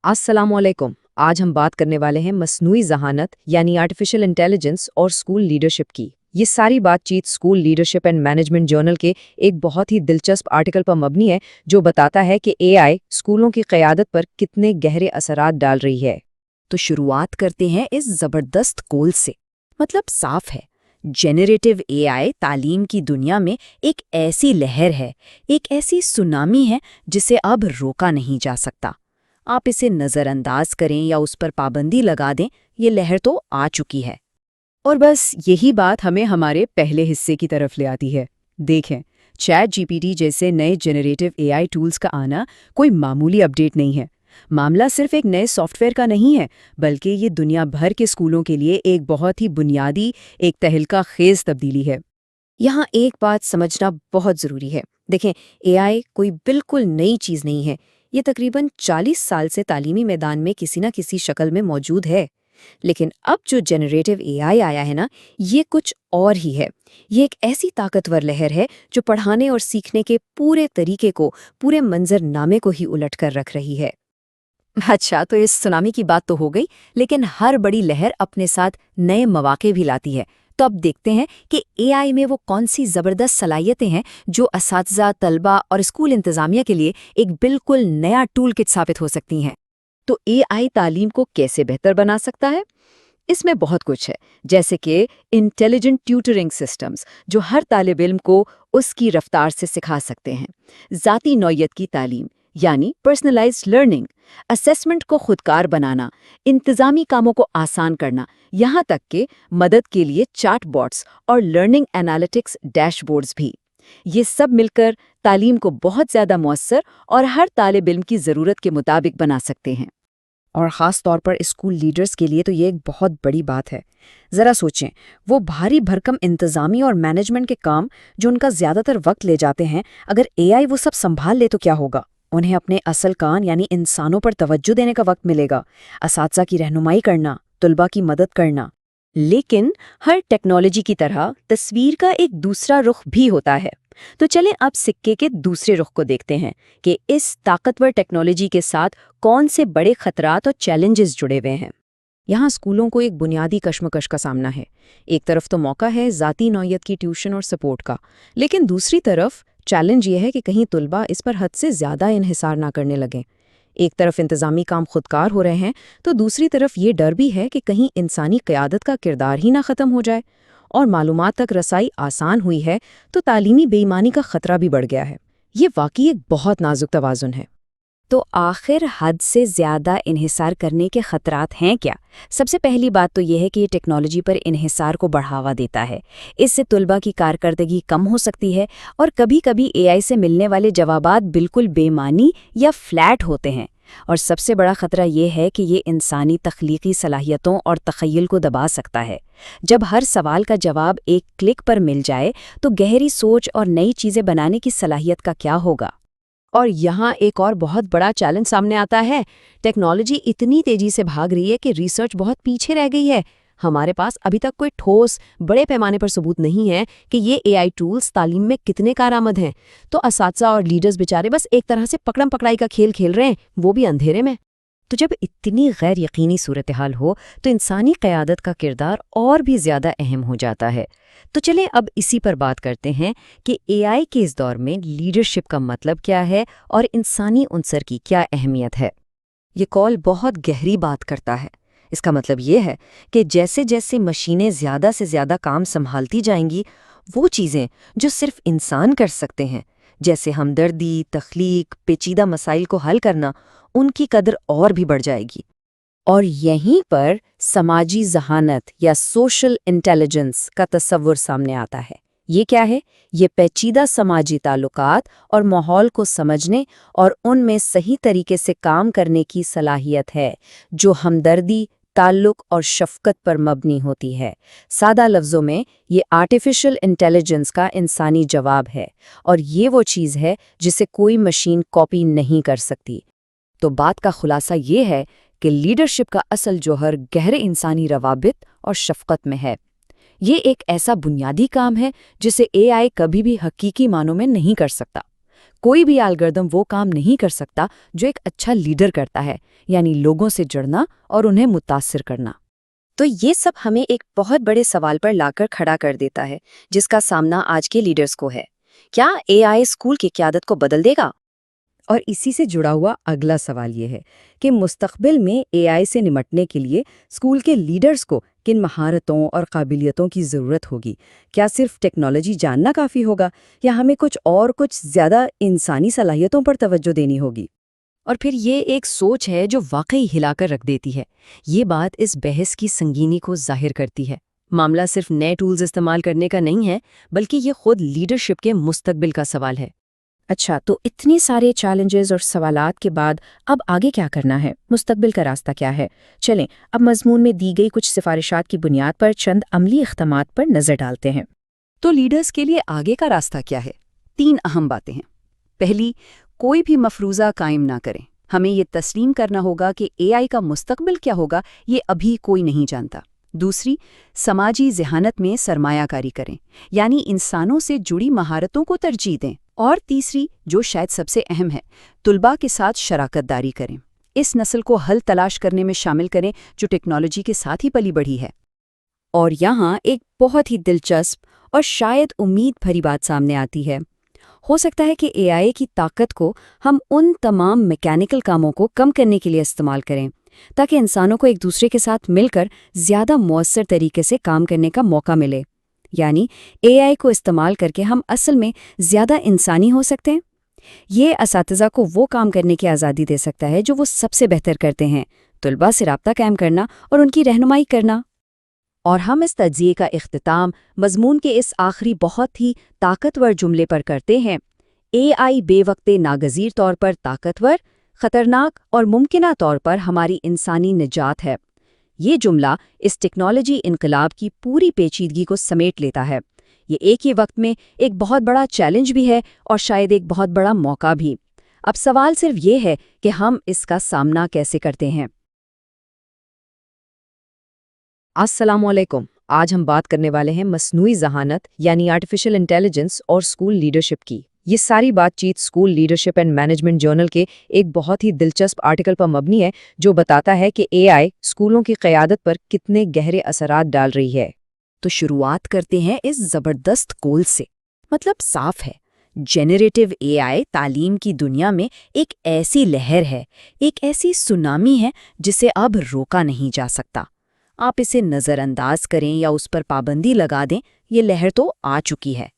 अस्सलामुअलैकुम। आज हम बात करने वाले हैं मस्नूई ज़हानत यानी आर्टिफिशियल इंटेलिजेंस और स्कूल लीडरशिप की। ये सारी बातचीत school leadership and management journal के एक बहुत ही दिलचस्प आर्टिकल पर मबनी है जो बताता है कि एआई स्कूलों की क़यादत पर कितने गहरे असरात डाल रही है। तो शुरुआत करते हैं इस जबरदस्त गोल से। मतलब साफ है, जेनरेटिव एआई तालीम की दुनिया में एक ऐसी लहर है, एक ऐसी सुनामी है जिसे अब रोका नहीं जा सकता। आप इसे नज़रअंदाज करें या उस पर पाबंदी लगा दें, ये लहर तो आ चुकी है। और बस यही बात हमें हमारे पहले हिस्से की तरफ ले आती है। देखें, चैट जीपीटी जैसे नए जेनरेटिव एआई टूल्स का आना कोई मामूली अपडेट नहीं है। मामला सिर्फ एक नए सॉफ्टवेयर का नहीं है, बल्कि ये दुनिया भर के स्कूलों के लिए एक बहुत ही बुनियादी, एक तहलका खेज तब्दीली है। यहाँ एक बात समझना बहुत ज़रूरी है। देखें, एआई कोई बिल्कुल नई चीज़ नहीं है। ये तकरीबन 40 साल से तालीमी मैदान में किसी न किसी शक्ल में मौजूद है। लेकिन अब जो जेनरेटिव एआई आया है ना, ये कुछ और ही है। ये एक ऐसी ताकतवर लहर है जो पढ़ाने और सीखने के पूरे तरीके को, पूरे मंजरनामे को ही उलट कर रख रही है। अच्छा, तो इस सुनामी की बात तो हो गई, लेकिन हर बड़ी लहर अपने साथ नए मौके भी लाती है। तो अब देखते हैं कि एआई में वो कौन सी ज़बरदस्त सलाहियतें हैं जो असातिज़ा, तलबा और स्कूल इंतज़ामिया के लिए एक बिल्कुल नया टूल किट साबित हो सकती हैं। तो एआई तालीम को कैसे बेहतर बना सकता है? इसमें बहुत कुछ है, जैसे कि इंटेलिजेंट ट्यूटरिंग सिस्टम्स जो हर तालिब इल्म को उसकी रफ्तार से सिखा सकते हैं, ज़ाती नौइयत की तालीम यानी पर्सनलाइज्ड लर्निंग, असेसमेंट को खुदकार बनाना, इंतज़ामी कामों को आसान करना, यहाँ तक कि मदद के लिए चैट बॉट्स और लर्निंग एनालिटिक्स डैशबोर्ड्स भी। ये सब मिलकर तालीम को बहुत ज़्यादा मौसर और हर तालिब इल्म की ज़रूरत के मुताबिक बना सकते हैं। और ख़ास तौर पर स्कूल लीडर्स के लिए तो ये एक बहुत बड़ी बात है। ज़रा सोचें, वो भारी भरकम इंतज़ामी और मैनेजमेंट के काम जो उनका ज़्यादातर वक्त ले जाते हैं, अगर एआई वो सब संभाल ले तो क्या होगा? उन्हें अपने असल कान यानी इंसानों पर तवज्जो देने का वक्त मिलेगा, असातिज़ा की रहनुमाई करना, तुलबा की मदद करना। लेकिन हर टेक्नोलॉजी की तरह तस्वीर का एक दूसरा रुख भी होता है। तो चलें अब सिक्के के दूसरे रुख को देखते हैं कि इस ताकतवर टेक्नोलॉजी के साथ कौन से बड़े खतरात और चैलेंजेस जुड़े हुए हैं। यहाँ स्कूलों को एक बुनियादी कश्मकश का सामना है। एक तरफ तो मौका है ज़ाती नौइयत की ट्यूशन और सपोर्ट का, लेकिन दूसरी तरफ चैलेंज ये है कि कहीं तुलबा इस पर हद से ज़्यादा इन्हिसार ना करने लगें। एक तरफ इंतज़ामी काम खुदकार हो रहे हैं, तो दूसरी तरफ ये डर भी है कि कहीं इंसानी क़यादत का किरदार ही ना ख़त्म हो जाए। और मालूमात तक रसाई आसान हुई है तो तालीमी बेईमानी का खतरा भी बढ़ गया है। ये वाकई एक बहुत नाजुक तवाज़ुन है। तो आखिर हद से ज़्यादा इन्हिसार करने के खतरात हैं क्या? सबसे पहली बात तो यह है कि ये टेक्नोलॉजी पर इन्हिसार को बढ़ावा देता है। इससे तुलबा की कारकर्दगी कम हो सकती है और कभी-कभी एआई से मिलने वाले जवाबात बिल्कुल बेमानी या फ्लैट होते हैं। और सबसे बड़ा खतरा ये है कि ये इंसानी तख्लीकी सलाहियतों और तख़य्युल को दबा सकता है। जब हर सवाल का जवाब एक क्लिक पर मिल जाए तो गहरी सोच और नई चीज़ें बनाने की सलाहियत का क्या होगा? और यहाँ एक और बहुत बड़ा चैलेंज सामने आता है। टेक्नोलॉजी इतनी तेजी से भाग रही है कि रिसर्च बहुत पीछे रह गई है। हमारे पास अभी तक कोई ठोस बड़े पैमाने पर सबूत नहीं है कि ये एआई टूल्स तालीम में कितने कारआमद हैं। तो असातिज़ा और लीडर्स बेचारे बस एक तरह से पकड़म पकड़ाई का खेल खेल रहे हैं, वो भी अंधेरे में। तो जब इतनी गैर यकीनी सूरत हाल हो तो इंसानी क़यादत का किरदार और भी ज़्यादा अहम हो जाता है। तो चलें अब इसी पर बात करते हैं कि एआई के इस दौर में लीडरशिप का मतलब क्या है और इंसानी उनसर की क्या अहमियत है। ये कॉल बहुत गहरी बात करता है। इसका मतलब ये है कि जैसे जैसे मशीनें ज़्यादा से ज़्यादा काम संभालती जाएंगी, वो चीज़ें जो सिर्फ इंसान कर सकते हैं, जैसे हमदर्दी, तख्लीक, पेचीदा मसाइल को हल करना, उनकी कदर और भी बढ़ जाएगी। और यहीं पर समाजी ज़हानत या सोशल इंटेलिजेंस का तस्वुर सामने आता है। ये क्या है? ये पेचीदा समाजी ताल्लुकात और माहौल को समझने और उनमें सही तरीके से काम करने की सलाहियत है, जो हमदर्दी, ताल्लुक और शफ़क़त पर मबनी होती है। सादा लफ्ज़ों में ये आर्टिफिशियल इंटेलिजेंस का इंसानी जवाब है, और ये वो चीज़ है जिसे कोई मशीन कॉपी नहीं कर सकती। तो बात का खुलासा ये है कि लीडरशिप का असल जौहर गहरे इंसानी रवाबित और शफ़क़त में है। ये एक ऐसा बुनियादी काम है जिसे एआई कभी भी हकीकी मानों में नहीं कर सकता। कोई भी एल्गोरिदम वो काम नहीं कर सकता जो एक अच्छा लीडर करता है, यानी लोगों से जुड़ना और उन्हें मुतासिर करना। तो ये सब हमें एक बहुत बड़े सवाल पर लाकर खड़ा कर देता है, जिसका सामना आज के लीडर्स को है। क्या एआई स्कूल की क़यादत को बदल देगा? और इसी से जुड़ा हुआ अगला सवाल ये है कि मुस्तक़बिल में एआई से निपटने के लिए स्कूल के लीडर्स को किन महारतों और काबिलियतों की ज़रूरत होगी? क्या सिर्फ टेक्नोलॉजी जानना काफ़ी होगा या हमें कुछ ज़्यादा इंसानी सलाहियतों पर तवज्जो देनी होगी? और फिर ये एक सोच है जो वाकई हिलाकर रख देती है। ये बात इस बहस की संगीनी को जाहिर करती है। मामला सिर्फ नए टूल्स इस्तेमाल करने का नहीं है, बल्कि ये खुद लीडरशिप के मुस्तक़बिल का सवाल है। अच्छा, तो इतने सारे चैलेंजेस और सवालात के बाद अब आगे क्या करना है? मुस्तकबिल का रास्ता क्या है? चलें, अब मज़मून में दी गई कुछ सिफारिशात की बुनियाद पर चंद अमली इक़दामात पर नज़र डालते हैं। तो लीडर्स के लिए आगे का रास्ता क्या है? 3 अहम बातें हैं। पहली, कोई भी मफरूज़ा कायम ना करें। हमें ये तस्लीम करना होगा कि एआई का मुस्तकबिल क्या होगा, ये अभी कोई नहीं जानता। दूसरी, समाजी ज़हानत में सरमायाकारी करें, यानी इंसानों से जुड़ी महारतों को तरजीह दें। और तीसरी, जो शायद सबसे अहम है, तुलबा के साथ शराकतदारी करें। इस नस्ल को हल तलाश करने में शामिल करें जो टेक्नोलॉजी के साथ ही पली बढ़ी है। और यहाँ एक बहुत ही दिलचस्प और शायद उम्मीद भरी बात सामने आती है। हो सकता है कि एआई की ताकत को हम उन तमाम मैकेनिकल कामों को कम करने के लिए इस्तेमाल करें, ताकि इंसानों को एक दूसरे के साथ मिलकर ज़्यादा मौसर तरीके से काम करने का मौका मिले। यानी एआई को इस्तेमाल करके हम असल में ज़्यादा इंसानी हो सकते हैं। ये असातिज़ा को वो काम करने की आज़ादी दे सकता है जो वो सबसे बेहतर करते हैं, तुलबा से राब्ता कायम करना और उनकी रहनुमाई करना। और हम इस तज्ज़िये का इख्तिताम मज़मून के इस आखिरी बहुत ही ताकतवर जुमले पर करते हैं। एआई बेवक्ते नागज़ीर तौर पर ताकतवर, ख़तरनाक और मुमकिना तौर पर हमारी इंसानी निजात है। ये जुमला इस टेक्नोलॉजी इनकलाब की पूरी पेचीदगी को समेट लेता है। ये एक ही वक्त में एक बहुत बड़ा चैलेंज भी है और शायद एक बहुत बड़ा मौका भी। अब सवाल सिर्फ ये है कि हम इसका सामना कैसे करते हैं। अस्सलामुअलैकुम। आज हम बात करने वाले हैं मस्नूई ज़हानत यानी आर्टिफिशियल इंटेलिजेंस और स्कूल लीडरशिप की। ये सारी बातचीत school leadership and management journal के एक बहुत ही दिलचस्प आर्टिकल पर मबनी है, जो बताता है कि एआई स्कूलों की क़यादत पर कितने गहरे असरात डाल रही है। तो शुरुआत करते हैं इस ज़बरदस्त कोल से। मतलब साफ है, जेनरेटिव एआई तालीम की दुनिया में एक ऐसी लहर है, एक ऐसी सुनामी है जिसे अब रोका नहीं जा सकता। आप इसे नज़रअंदाज करें या उस पर पाबंदी लगा दें, ये लहर तो आ चुकी है।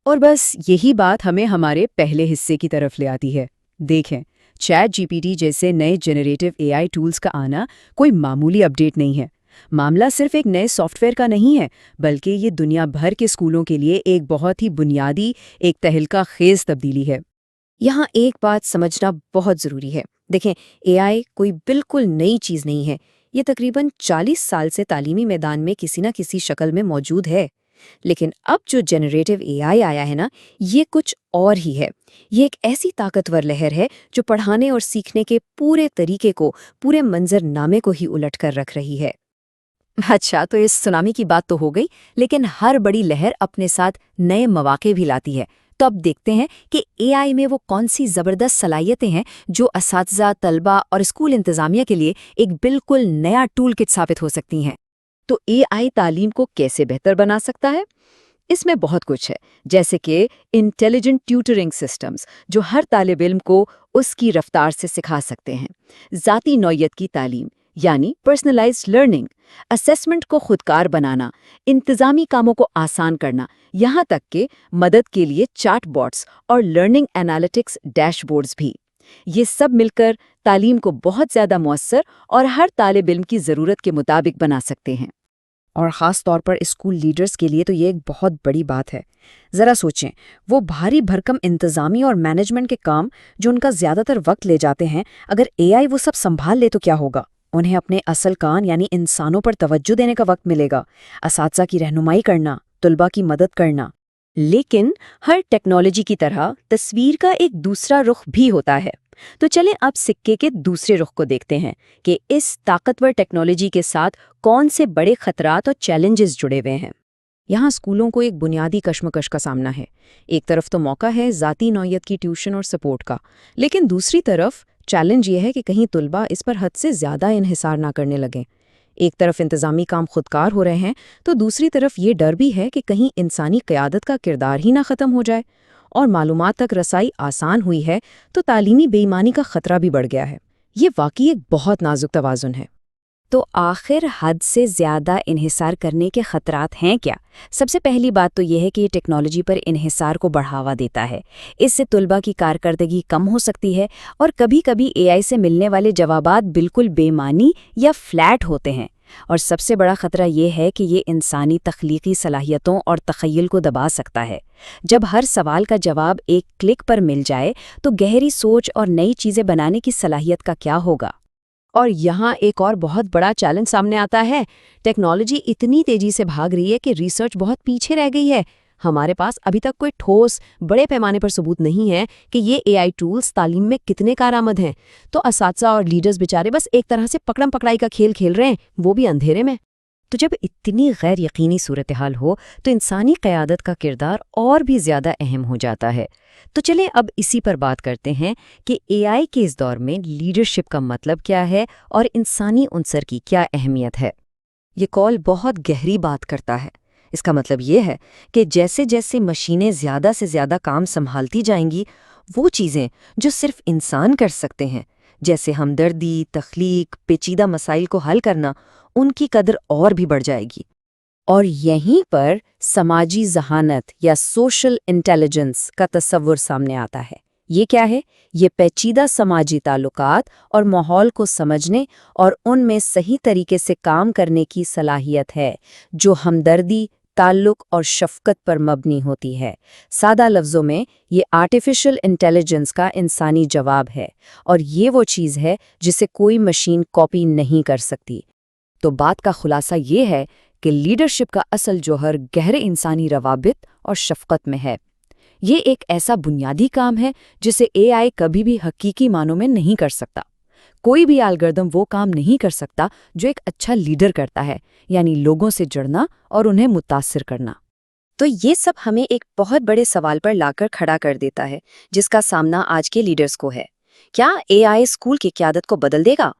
और बस यही बात हमें हमारे पहले हिस्से की तरफ ले आती है। देखें, चैट जीपीटी जैसे नए जेनरेटिव एआई टूल्स का आना कोई मामूली अपडेट नहीं है। मामला सिर्फ एक नए सॉफ्टवेयर का नहीं है, बल्कि ये दुनिया भर के स्कूलों के लिए एक बहुत ही बुनियादी, एक तहलका खेज तब्दीली है। यहाँ एक बात समझना बहुत ज़रूरी है। देखें, एआई कोई बिल्कुल नई चीज़ नहीं है। ये तकरीबन 40 साल से तालीमी मैदान में किसी न किसी शक्ल में मौजूद है। लेकिन अब जो जेनरेटिव एआई आया है ना, ये कुछ और ही है। ये एक ऐसी ताकतवर लहर है जो पढ़ाने और सीखने के पूरे तरीके को, पूरे मंजरनामे को ही उलट कर रख रही है। अच्छा, तो इस सुनामी की बात तो हो गई, लेकिन हर बड़ी लहर अपने साथ नए मौके भी लाती है। तो अब देखते हैं कि एआई में वो कौन सी ज़बरदस्त सलाहियतें हैं जो असातिज़ा, तलबा और स्कूल इंतज़ामिया के लिए एक बिल्कुल नया टूल किट साबित हो सकती हैं। तो एआई तालीम को कैसे बेहतर बना सकता है? इसमें बहुत कुछ है, जैसे कि इंटेलिजेंट ट्यूटरिंग सिस्टम्स जो हर तालिब इल्म को उसकी रफ्तार से सिखा सकते हैं, ज़ाती नौइयत की तालीम यानी पर्सनलाइज्ड लर्निंग, असेसमेंट को खुदकार बनाना, इंतज़ामी कामों को आसान करना, यहाँ तक कि मदद के लिए चैटबॉट्स और लर्निंग एनालिटिक्स डैशबोर्ड्स भी। ये सब मिलकर तालीम को बहुत ज़्यादा मौसर और हर तालिब इल्म की ज़रूरत के मुताबिक बना सकते हैं। और ख़ास तौर पर स्कूल लीडर्स के लिए तो ये एक बहुत बड़ी बात है। ज़रा सोचें, वो भारी भरकम इंतज़ामी और मैनेजमेंट के काम जो उनका ज़्यादातर वक्त ले जाते हैं, अगर एआई वो सब संभाल ले तो क्या होगा? उन्हें अपने असल काम यानी इंसानों पर तवज्जो देने का वक्त मिलेगा, असातिज़ा की रहनुमाई करना, तुलबा की मदद करना। लेकिन हर टेक्नोलॉजी की तरह तस्वीर का एक दूसरा रुख भी होता है। तो चलें अब सिक्के के दूसरे रुख को देखते हैं कि इस ताकतवर टेक्नोलॉजी के साथ कौन से बड़े खतरात और चैलेंजेस जुड़े हुए हैं। یہاں اسکولوں کو ایک بنیادی کشمکش کا سامنا ہے۔ ایک طرف تو موقع ہے ذاتی نوعیت کی ٹیوشن اور سپورٹ کا، لیکن دوسری طرف چیلنج یہ ہے کہ کہیں طلباء اس پر حد سے زیادہ انحصار نہ کرنے لگیں۔ ایک طرف انتظامی کام خودکار ہو رہے ہیں تو دوسری طرف یہ ڈر بھی ہے کہ کہیں انسانی قیادت کا کردار ہی نہ ختم ہو جائے، اور معلومات تک رسائی آسان ہوئی ہے تو تعلیمی بے ایمانی کا خطرہ بھی بڑھ گیا ہے۔ یہ واقعی ایک بہت نازک توازن ہے۔ تو آخر حد سے زیادہ انحصار کرنے کے خطرات ہیں کیا؟ سب سے پہلی بات تو یہ ہے کہ یہ ٹیکنالوجی پر انحصار کو بڑھاوا دیتا ہے۔ اس سے طلباء کی کارکردگی کم ہو سکتی ہے، اور کبھی کبھی اے آئی سے ملنے والے جوابات بالکل بے معنی یا فلیٹ ہوتے ہیں۔ اور سب سے بڑا خطرہ یہ ہے کہ یہ انسانی تخلیقی صلاحیتوں اور تخیل کو دبا سکتا ہے۔ جب ہر سوال کا جواب ایک کلک پر مل جائے تو گہری سوچ اور نئی چیزیں بنانے کی صلاحیت کا کیا ہوگا؟ اور یہاں ایک اور بہت بڑا چیلنج سامنے آتا ہے۔ ٹیکنالوجی اتنی تیزی سے بھاگ رہی ہے کہ ریسرچ بہت پیچھے رہ گئی ہے۔ ہمارے پاس ابھی تک کوئی ٹھوس بڑے پیمانے پر ثبوت نہیں ہے کہ یہ اے آئی ٹولز تعلیم میں کتنے کارآمد ہیں، تو اساتذہ اور لیڈرز بیچارے بس ایک طرح سے پکڑم پکڑائی کا کھیل کھیل رہے ہیں، وہ بھی اندھیرے میں۔ تو جب اتنی غیر یقینی صورتحال ہو تو انسانی قیادت کا کردار اور بھی زیادہ اہم ہو جاتا ہے۔ تو چلیں اب اسی پر بات کرتے ہیں کہ اے آئی کے اس دور میں لیڈرشپ کا مطلب کیا ہے اور انسانی عنصر کی کیا اہمیت ہے۔ یہ کال بہت گہری بات کرتا ہے۔ اس کا مطلب یہ ہے کہ جیسے جیسے مشینیں زیادہ سے زیادہ کام سنبھالتی جائیں گی، وہ چیزیں جو صرف انسان کر سکتے ہیں، جیسے ہمدردی، تخلیق، پیچیدہ مسائل کو حل کرنا، ان کی قدر اور بھی بڑھ جائے گی۔ اور یہیں پر سماجی ذہانت یا سوشل انٹیلیجنس کا تصور سامنے آتا ہے۔ یہ کیا ہے؟ یہ پیچیدہ سماجی تعلقات اور ماحول کو سمجھنے اور ان میں صحیح طریقے سے کام کرنے کی صلاحیت ہے، جو ہمدردی، تعلق اور شفقت پر مبنی ہوتی ہے۔ سادہ لفظوں میں یہ آرٹیفیشل انٹیلیجنس کا انسانی جواب ہے، اور یہ وہ چیز ہے جسے کوئی مشین کاپی نہیں کر سکتی۔ تو بات کا خلاصہ یہ ہے کہ لیڈرشپ کا اصل جوہر گہرے انسانی روابط اور شفقت میں ہے۔ یہ ایک ایسا بنیادی کام ہے جسے اے آئی کبھی بھی حقیقی معنوں میں نہیں کر سکتا۔ کوئی بھی الگورتھم وہ کام نہیں کر سکتا جو ایک اچھا لیڈر کرتا ہے، یعنی لوگوں سے جڑنا اور انہیں متاثر کرنا۔ تو یہ سب ہمیں ایک بہت بڑے سوال پر لا کر کھڑا کر دیتا ہے، جس کا سامنا آج کے لیڈرز کو ہے۔ کیا اے آئی اسکول کی قیادت کو بدل دے گا؟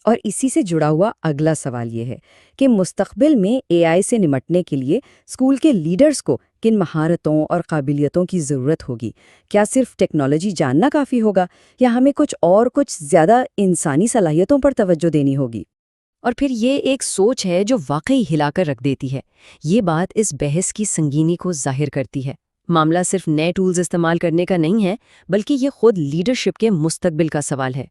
اور اسی سے جڑا ہوا اگلا سوال یہ ہے کہ مستقبل میں اے آئی سے نمٹنے کے لیے اسکول کے لیڈرز کو کن مہارتوں اور قابلیتوں کی ضرورت ہوگی؟ کیا صرف ٹیکنالوجی جاننا کافی ہوگا، یا ہمیں کچھ زیادہ انسانی صلاحیتوں پر توجہ دینی ہوگی؟ اور پھر یہ ایک سوچ ہے جو واقعی ہلا کر رکھ دیتی ہے۔ یہ بات اس بحث کی سنگینی کو ظاہر کرتی ہے۔ معاملہ صرف نئے ٹولز استعمال کرنے کا نہیں ہے، بلکہ یہ خود لیڈرشپ کے مستقبل کا سوال ہے۔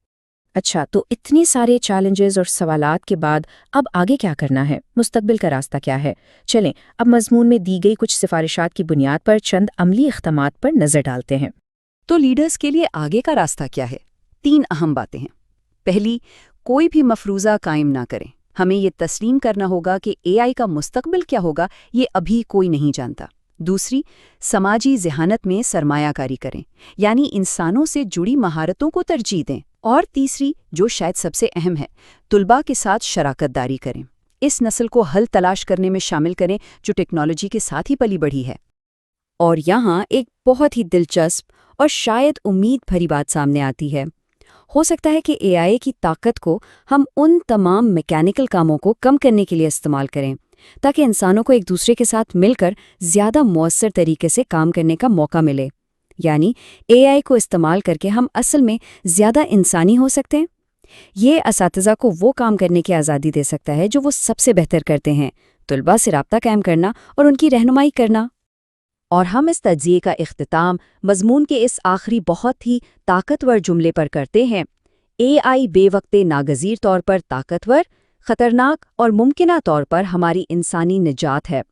اچھا، تو اتنے سارے چیلنجز اور سوالات کے بعد اب آگے کیا کرنا ہے؟ مستقبل کا راستہ کیا ہے؟ چلیں اب مضمون میں دی گئی کچھ سفارشات کی بنیاد پر چند عملی اقدامات پر نظر ڈالتے ہیں۔ تو لیڈرز کے لیے آگے کا راستہ کیا ہے؟ 3 اہم باتیں ہیں۔ پہلی، کوئی بھی مفروضہ قائم نہ کریں۔ ہمیں یہ تسلیم کرنا ہوگا کہ اے آئی کا مستقبل کیا ہوگا یہ ابھی کوئی نہیں جانتا۔ دوسری، سماجی ذہانت میں سرمایہ کاری کریں، یعنی انسانوں سے جڑی مہارتوں کو ترجیح دیں۔ اور تیسری، جو شاید سب سے اہم ہے، طلباء کے ساتھ شراکت داری کریں۔ اس نسل کو حل تلاش کرنے میں شامل کریں جو ٹیکنالوجی کے ساتھ ہی پلی بڑھی ہے۔ اور یہاں ایک بہت ہی دلچسپ اور شاید امید بھری بات سامنے آتی ہے۔ ہو سکتا ہے کہ اے آئی کی طاقت کو ہم ان تمام میکینیکل کاموں کو کم کرنے کے لیے استعمال کریں، تاکہ انسانوں کو ایک دوسرے کے ساتھ مل کر زیادہ مؤثر طریقے سے کام کرنے کا موقع ملے۔ یعنی اے آئی کو استعمال کر کے ہم اصل میں زیادہ انسانی ہو سکتے ہیں۔ یہ اساتذہ کو وہ کام کرنے کی آزادی دے سکتا ہے جو وہ سب سے بہتر کرتے ہیں، طلباء سے رابطہ قائم کرنا اور ان کی رہنمائی کرنا۔ اور ہم اس تجزیے کا اختتام مضمون کے اس آخری بہت ہی طاقتور جملے پر کرتے ہیں: اے آئی بے وقت ناگزیر طور پر طاقتور، خطرناک اور ممکنہ طور پر ہماری انسانی نجات ہے۔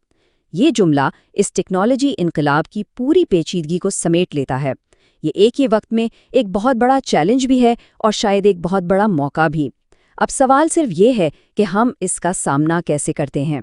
یہ جملہ اس ٹیکنالوجی انقلاب کی پوری پیچیدگی کو سمیٹ لیتا ہے۔ یہ ایک ہی وقت میں ایک بہت بڑا چیلنج بھی ہے اور شاید ایک بہت بڑا موقع بھی۔ اب سوال صرف یہ ہے کہ ہم اس کا سامنا کیسے کرتے ہیں۔